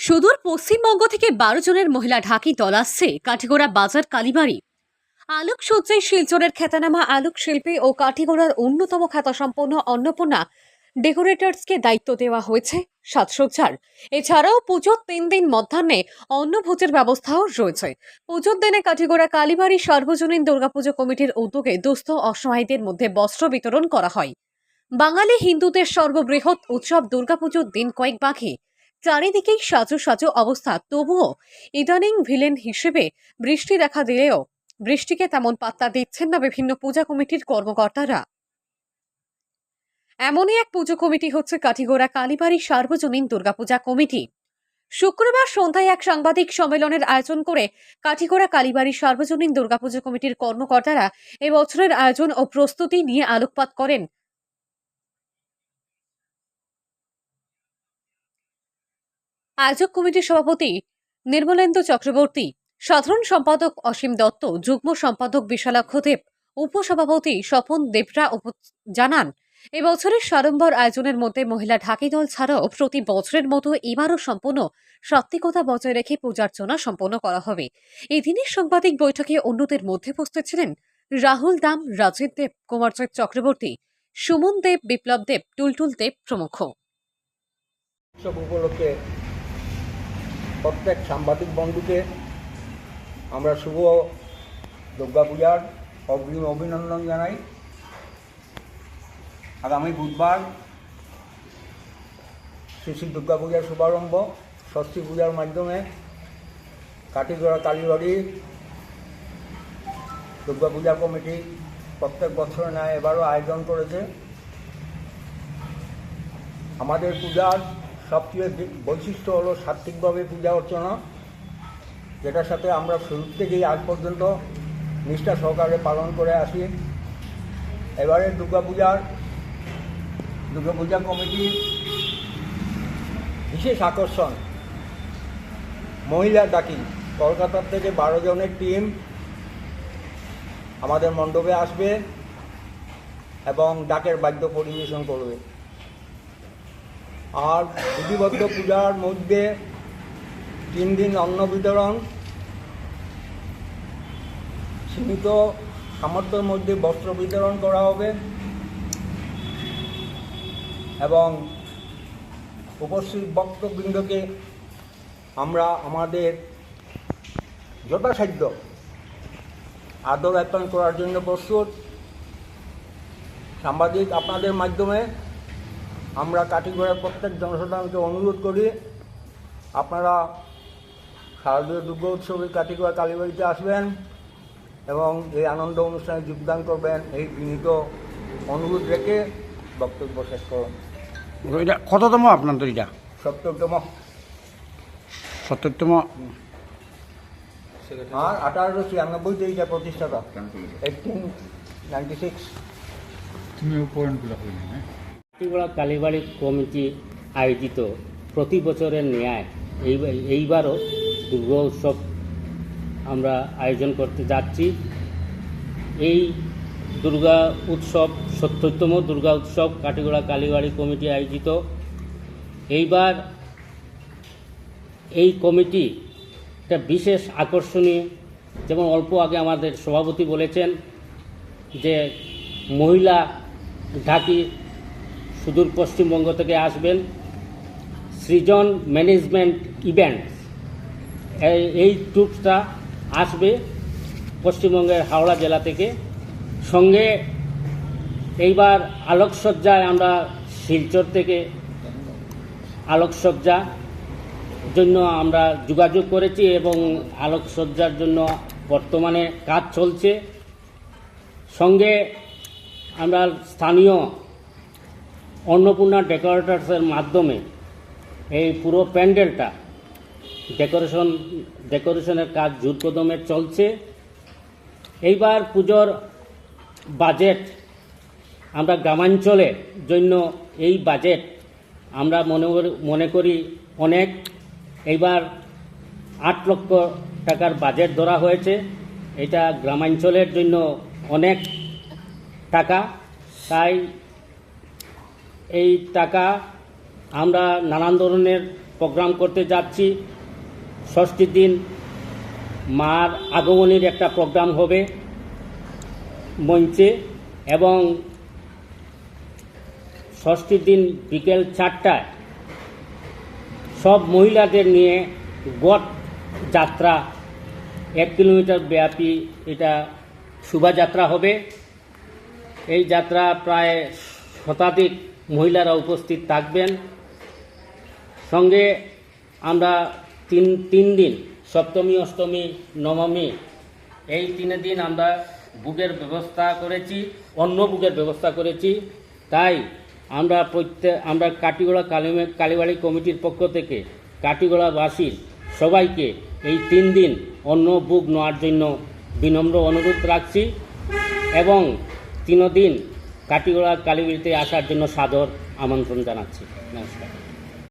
সুদূর পশ্চিমবঙ্গ থেকে 12 জনের মহিলা ঢাকি দল আসছে কাঠিগোড়া বাজার কালীবাড়ি। আলোকসজ্জায় শিলচরের খ্যাতনামা আলোক শিল্পী ও কাঠিগোড়ার অন্যতম খ্যাতসম্পন্ন অন্নপূর্ণা ডেকোরেটরসকে দায়িত্ব দেওয়া হয়েছে সাজসজ্জার। এছাড়াও পুজোর 3 দিন মধ্যাহ্নে অন্নভোজের ব্যবস্থাও রয়েছে। পুজোর দিনে কাঠিগোড়া কালীবাড়ি সার্বজনীন দুর্গাপুজো কমিটির উদ্যোগে দুস্থ অসহায়দের মধ্যে বস্ত্র বিতরণ করা হয়। বাঙালি হিন্দুদের সর্ববৃহৎ উৎসব দুর্গাপুজোর দিন কয়েক বাকি চারিদিকেই সাজো সাজো অবস্থা। তবুও ইদানিং ভিলেন হিসেবে বৃষ্টি দেখা দিলেও বৃষ্টিকে তেমন পাত্তা দিচ্ছেন না বিভিন্ন পূজা কমিটির কর্মকর্তারা। এমনই এক পুজো কমিটি হচ্ছে কাঠিগোড়া কালীবাড়ি সার্বজনীন দুর্গাপূজা কমিটি। শুক্রবার সন্ধ্যায় এক সাংবাদিক সম্মেলনের আয়োজন করে কাঠিগোড়া কালীবাড়ি সার্বজনীন দুর্গাপুজো কমিটির কর্মকর্তারা এবছরের আয়োজন ও প্রস্তুতি নিয়ে আলোকপাত করেন। আয়োজক কমিটির সভাপতি নির্মলেন্দু চক্রবর্তী, সাধারণ সম্পাদক অসীম দত্ত, যুগ্ম সম্পাদক বিশালাক্ষ দেব, উপসভাপতি স্বপন দেবরা জানান, এবছরের সাড়ম্বর আয়োজনের মধ্যে মহিলা ঢাকি দল ছাড়াও প্রতি বছরের মতো এবারও সম্পূর্ণ সাত্ত্বিকতা বজায় রেখে পূজার্চনা সম্পন্ন করা হবে। এই দিনের সাংবাদিক বৈঠকে অন্যদের মধ্যে উপস্থিত ছিলেন রাহুল দাম, রাজীব দেব, কুমারজিৎ চক্রবর্তী, সুমন দেব, বিপ্লব দেব, টুলটুল দেব প্রমুখ। উৎসব উপলক্ষে প্রত্যেক সাংবাদিক বন্ধুকে আমরা শুভ দুর্গাপূজার অগ্রিম অভিনন্দন জানাই। আগামী বুধবার শ্রী শ্রী দুর্গাপূজার শুভারম্ভ ষষ্ঠী পূজার মাধ্যমে কাঠিগড়া কালীবাড়ি দুর্গাপূজা কমিটি প্রত্যেক বছর ন্যায় এবারও আয়োজন করেছে। আমাদের পূজার সবচেয়ে বৈশিষ্ট্য হলো সাত্ত্বিকভাবে পূজা অর্চনা, যেটার সাথে আমরা শুরু থেকেই আজ পর্যন্ত নিষ্ঠা সহকারে পালন করে আসি। এবারে দুর্গাপূজা কমিটির বিশেষ আকর্ষণ মহিলা ডাকি। কলকাতার থেকে 12 জনের টিম আমাদের মণ্ডপে আসবে এবং ডাকের বাদ্য পরিবেশন করবে। আর বিধিবদ্ধ পূজার মধ্যে 3 দিন অন্ন বিতরণ, সীমিত সামর্থ্যের মধ্যে বস্ত্র বিতরণ করা হবে এবং উপস্থিত ভক্তবৃন্দকে আমরা আমাদের যথাসাধ্য আদর আপ্যায়ন করার জন্য প্রস্তুত। সাংবাদিক আপনাদের মাধ্যমে আমরা কাঠিগড়ার প্রত্যেক জনসাধারণকে অনুরোধ করি, আপনারা শারদীয় দুর্গা উৎসবে কাঠিগড়া কালীবাড়িতে আসবেন এবং এই আনন্দ অনুষ্ঠানে যোগদান করবেন, এই বিনীত অনুরোধ রেখে বক্তব্য শেষ করুন। এটা কততম আপনাদের? এটা 70তম। আর 1896 এইটা প্রতিষ্ঠাতা, 1896। কাঠিগড়া কালীবাড়ি কমিটি আয়োজিত প্রতি বছরের ন্যায় এইবারও দুর্গা উৎসব আমরা আয়োজন করতে যাচ্ছি। এই দুর্গা উৎসব 70তম দুর্গা উৎসব কাঠিগড়া কালীবাড়ি কমিটি আয়োজিত। এইবার এই কমিটি একটা বিশেষ আকর্ষণীয়, যেমন অল্প আগে আমাদের সভাপতি বলেছেন যে মহিলা ঢাকি সুদূর পশ্চিমবঙ্গ থেকে আসবেন। সৃজন ম্যানেজমেন্ট ইভেন্টস এই ট্যুরটা আসবে পশ্চিমবঙ্গের হাওড়া জেলা থেকে। সঙ্গে এইবার আলোকসজ্জায় আমরা শিলচর থেকে আলোকসজ্জা জন্য আমরা যোগাযোগ করেছি এবং আলোকসজ্জার জন্য বর্তমানে কাজ চলছে। সঙ্গে আমরা স্থানীয় অন্নপূর্ণা ডেকোরেটরসের মাধ্যমে এই পুরো প্যান্ডেলটা ডেকোরেশনের কাজ জোরকদমে চলছে। এইবার পুজোর বাজেট আমরা গ্রামাঞ্চলের জন্য এই বাজেট আমরা মনে করি অনেক। এইবার 8 লক্ষ টাকার বাজেট ধরা হয়েছে। এটা গ্রামাঞ্চলের জন্য অনেক টাকা, তাই এই টাকা আমরা নানান ধরনের প্রোগ্রাম করতে যাচ্ছি। ষষ্ঠীর দিন মার আগমনের একটা প্রোগ্রাম হবে মঞ্চে, এবং ষষ্ঠীর দিন বিকেল 4টায় সব মহিলাদের নিয়ে গট যাত্রা 1 কিলোমিটার ব্যাপী এটা শোভাযাত্রা হবে। এই যাত্রা প্রায় শতাধিক মহিলারা উপস্থিত থাকবেন। সঙ্গে আমরা তিন দিন সপ্তমী, অষ্টমী, নবমী এই 3 দিন আমরা ভোগের ব্যবস্থা করেছি, অন্ন ভোগের ব্যবস্থা করেছি। তাই আমরা কাটিগড়া কালীবাড়ি কমিটির পক্ষ থেকে কাটিগড়াবাসীর সবাইকে এই 3 দিন অন্ন ভোগ নেওয়ার জন্য বিনম্র অনুরোধ রাখছি, এবং 3 দিন কাটিগড়া কালীবাড়িতে আসার জন্য সাদর আমন্ত্রণ জানাচ্ছি। নমস্কার।